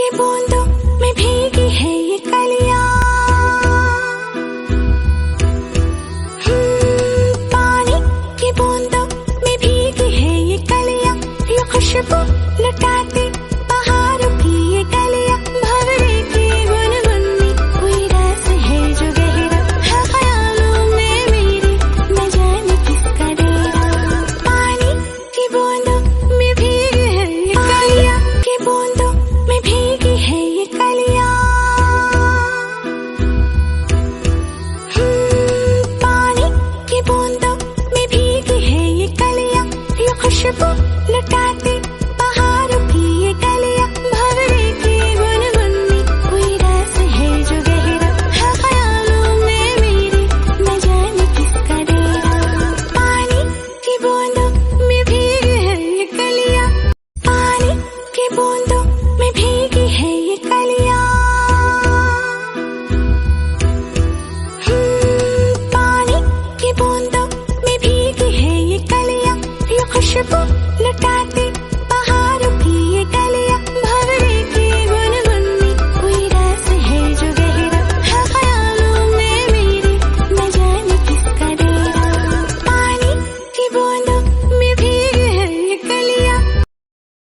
की बूंदों में भीगी है ये कलियां। पानी की बूंदों में भीगी है ये कलियां, ये खुशबू लुटाते बहारों की ये गलियां। भंवरे की गुनगुन में कोई राज है जो गहरा, है ख्यालों में मेरे न जाने किसका डेरा। पानी की बूंदों में भीगी है ये कलियां, की बूंदों में भीगी है ये कलियां। पानी की बूंदों में भीगी है ये कलियां, ये खुशबू लुटाते बहारों की ये गलियां। भंवरे की गुनगुन में कोई राज है जो गहरा, है ख्यालों में मेरे न जाने किसका डेरा। पानी की बूंदों में भीगी है ये कलियां, पानी की बूंदों